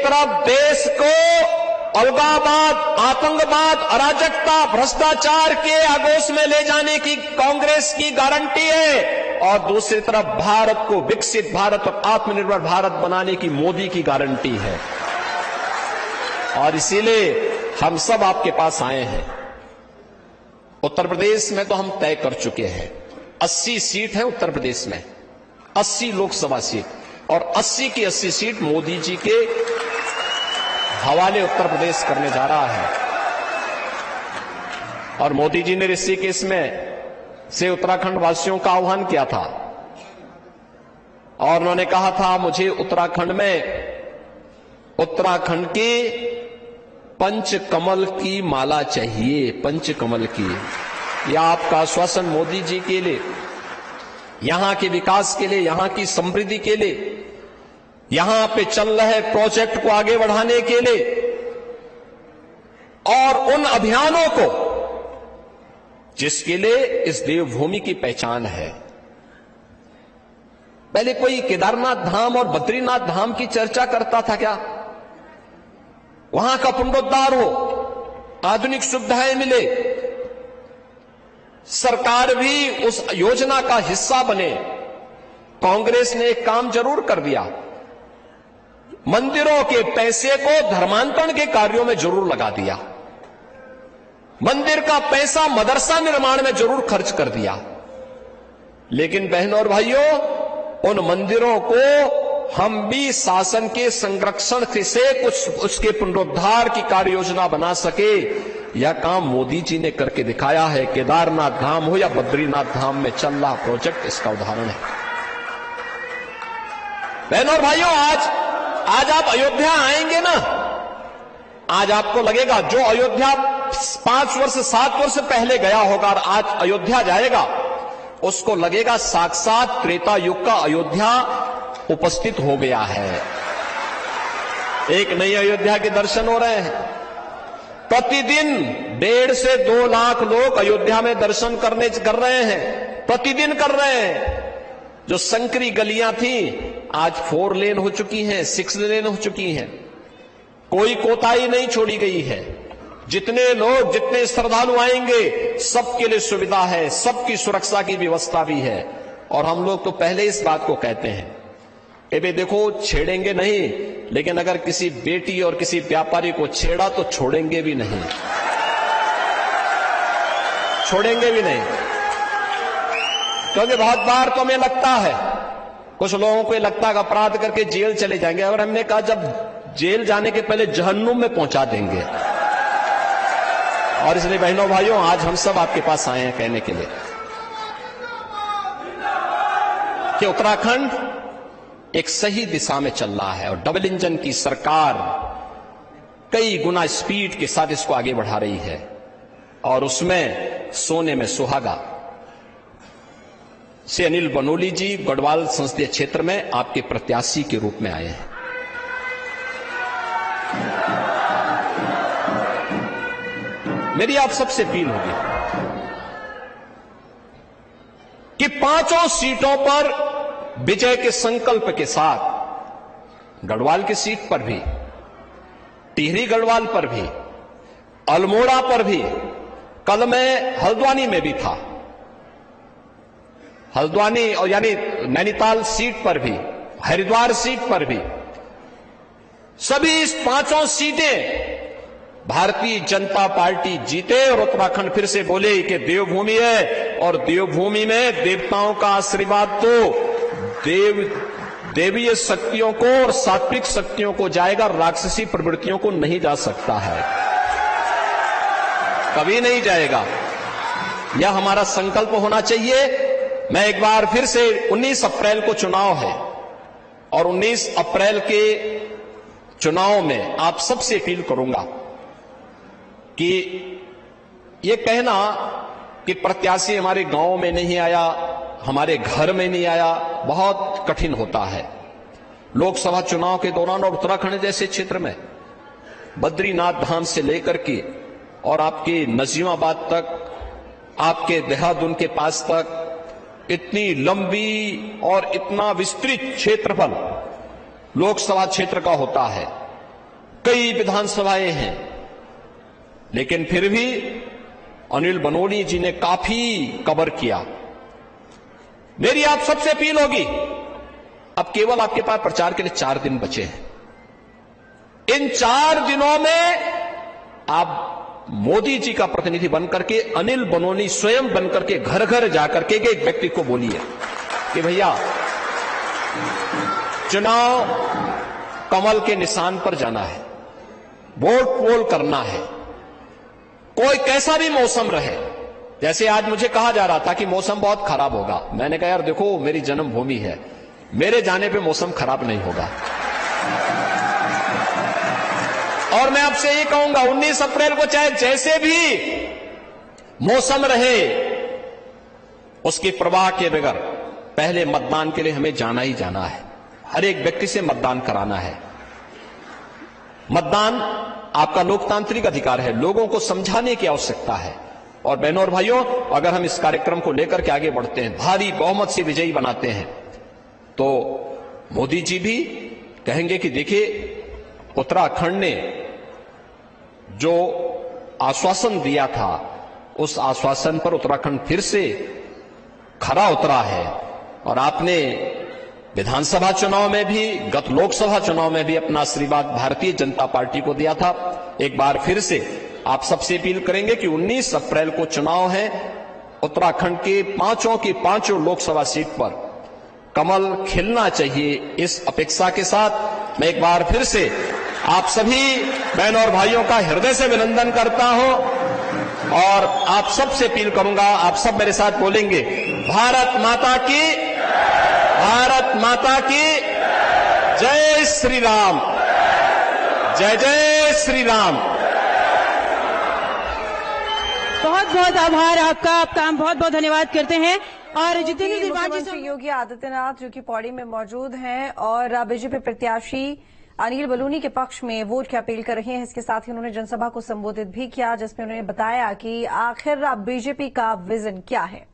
तरफ देश को अलगाववाद, आतंकवाद, अराजकता, भ्रष्टाचार के आगोश में ले जाने की कांग्रेस की गारंटी है और दूसरी तरफ भारत को विकसित भारत और आत्मनिर्भर भारत बनाने की मोदी की गारंटी है। और इसीलिए हम सब आपके पास आए हैं। उत्तर प्रदेश में तो हम तय कर चुके हैं, 80 सीट है उत्तर प्रदेश में, 80 लोकसभा सीट और 80 की 80 सीट मोदी जी के हवाले उत्तर प्रदेश करने जा रहा है। और मोदी जी ने ऋषिकेश में से उत्तराखंड वासियों का आह्वान किया था और उन्होंने कहा था, मुझे उत्तराखंड में उत्तराखंड के पंचकमल की माला चाहिए, पंचकमल की। यह आपका आश्वासन मोदी जी के लिए, यहां के विकास के लिए, यहां की समृद्धि के लिए, यहां पे चल रहे प्रोजेक्ट को आगे बढ़ाने के लिए और उन अभियानों को जिसके लिए इस देवभूमि की पहचान है। पहले कोई केदारनाथ धाम और बद्रीनाथ धाम की चर्चा करता था क्या? वहां का पुनरुद्धार हो, आधुनिक सुविधाएं मिले, सरकार भी उस योजना का हिस्सा बने। कांग्रेस ने एक काम जरूर कर दिया, मंदिरों के पैसे को धर्मांतरण के कार्यों में जरूर लगा दिया, मंदिर का पैसा मदरसा निर्माण में जरूर खर्च कर दिया। लेकिन बहनों और भाइयों, उन मंदिरों को हम भी शासन के संरक्षण से कुछ उसके पुनरुद्धार की कार्य योजना बना सके, यह काम मोदी जी ने करके दिखाया है। केदारनाथ धाम हो या बद्रीनाथ धाम में चल रहा प्रोजेक्ट इसका उदाहरण है। बहनों और भाइयों, आज आप अयोध्या आएंगे ना, आज आपको लगेगा जो अयोध्या 5 वर्ष 7 वर्ष पहले गया होगा और आज अयोध्या जाएगा, उसको लगेगा साक्षात त्रेता युग का अयोध्या उपस्थित हो गया है। एक नई अयोध्या के दर्शन हो रहे हैं। प्रतिदिन 1.5 से 2 लाख लोग अयोध्या में दर्शन कर रहे हैं, प्रतिदिन कर रहे हैं। जो संकरी गलियां थी आज 4 लेन हो चुकी हैं, 6 लेन हो चुकी हैं। कोई कोताही नहीं छोड़ी गई है। जितने लोग, जितने श्रद्धालु आएंगे, सबके लिए सुविधा है, सबकी सुरक्षा की व्यवस्था भी है। और हम लोग तो पहले इस बात को कहते हैं कि भाई देखो, छेड़ेंगे नहीं, लेकिन अगर किसी बेटी और किसी व्यापारी को छेड़ा तो छोड़ेंगे भी नहीं, छोड़ेंगे भी नहीं। क्योंकि बहुत बार तो हमें लगता है, कुछ लोगों को लगता है कि अपराध करके जेल चले जाएंगे, और हमने कहा जब जेल जाने के पहले जहन्नुम में पहुंचा देंगे। और इसलिए बहनों भाइयों, आज हम सब आपके पास आए हैं कहने के लिए कि उत्तराखंड एक सही दिशा में चल रहा है और डबल इंजन की सरकार कई गुना स्पीड के साथ इसको आगे बढ़ा रही है। और उसमें सोने में सुहागा से अनिल बनोली जी गढ़वाल संसदीय क्षेत्र में आपके प्रत्याशी के रूप में आए हैं। मेरी आप सबसे अपील होगी कि 5 सीटों पर विजय के संकल्प के साथ, गढ़वाल की सीट पर भी, टिहरी गढ़वाल पर भी, अल्मोड़ा पर भी, कल मैं हल्द्वानी में भी था, हल्द्वानी और यानी नैनीताल सीट पर भी, हरिद्वार सीट पर भी, सभी 5 सीटें भारतीय जनता पार्टी जीते और उत्तराखंड फिर से बोले कि देवभूमि है और देवभूमि में देवताओं का आशीर्वाद तो देवीय शक्तियों को और सात्विक शक्तियों को जाएगा, राक्षसी प्रवृत्तियों को नहीं जा सकता है, कभी नहीं जाएगा। यह हमारा संकल्प होना चाहिए। मैं एक बार फिर से 19 अप्रैल को चुनाव है और 19 अप्रैल के चुनाव में आप सबसे अपील करूंगा कि ये कहना कि प्रत्याशी हमारे गांव में नहीं आया, हमारे घर में नहीं आया, बहुत कठिन होता है। लोकसभा चुनाव के दौरान और उत्तराखंड जैसे क्षेत्र में बद्रीनाथ धाम से लेकर के और आपके नजीमाबाद तक, आपके देहरादून के पास तक इतनी लंबी और इतना विस्तृत क्षेत्रफल लोकसभा क्षेत्र का होता है। कई विधानसभाएं हैं, लेकिन फिर भी अनिल बनोनी जी ने काफी कवर किया। मेरी आप सबसे अपील होगी, अब केवल आपके पास प्रचार के लिए 4 दिन बचे हैं। इन 4 दिनों में आप मोदी जी का प्रतिनिधि बनकर के, अनिल बनोनी स्वयं बनकर के घर घर जाकर के एक व्यक्ति को बोलिए कि भैया चुनाव कमल के निशान पर जाना है, वोट पोल करना है, कोई कैसा भी मौसम रहे। जैसे आज मुझे कहा जा रहा था कि मौसम बहुत खराब होगा, मैंने कहा यार देखो मेरी जन्मभूमि है, मेरे जाने पे मौसम खराब नहीं होगा। और मैं आपसे ये कहूंगा 19 अप्रैल को चाहे जैसे भी मौसम रहे, उसकी परवाह के बगैर पहले मतदान के लिए हमें जाना ही जाना है। हर एक व्यक्ति से मतदान कराना है। मतदान आपका लोकतांत्रिक अधिकार है, लोगों को समझाने की आवश्यकता है। और बहनों और भाइयों, अगर हम इस कार्यक्रम को लेकर के आगे बढ़ते हैं, भारी बहुमत से विजयी बनाते हैं, तो मोदी जी भी कहेंगे कि देखिए उत्तराखंड ने जो आश्वासन दिया था, उस आश्वासन पर उत्तराखंड फिर से खरा उतरा है। और आपने विधानसभा चुनाव में भी, गत लोकसभा चुनाव में भी अपना आशीर्वाद भारतीय जनता पार्टी को दिया था। एक बार फिर से आप सबसे अपील करेंगे कि 19 अप्रैल को चुनाव है। उत्तराखंड के पांचों की पांचों लोकसभा सीट पर कमल खिलना चाहिए, इस अपेक्षा के साथ मैं एक बार फिर से आप सभी बहनों और भाइयों का हृदय से अभिनंदन करता हूं और आप सबसे अपील करूंगा, आप सब मेरे साथ बोलेंगे, भारत माता की, भारत माता की जय श्री राम, जय जय श्री राम। बहुत बहुत आभार आपका, हम बहुत बहुत धन्यवाद करते हैं। और जितेंद्र मुख्यमंत्री योगी आदित्यनाथ जो कि पौड़ी में मौजूद हैं और बीजेपी प्रत्याशी अनिल बलूनी के पक्ष में वोट की अपील कर रहे हैं। इसके साथ ही उन्होंने जनसभा को संबोधित भी किया, जिसमें उन्होंने बताया कि आखिर बीजेपी का विजन क्या है।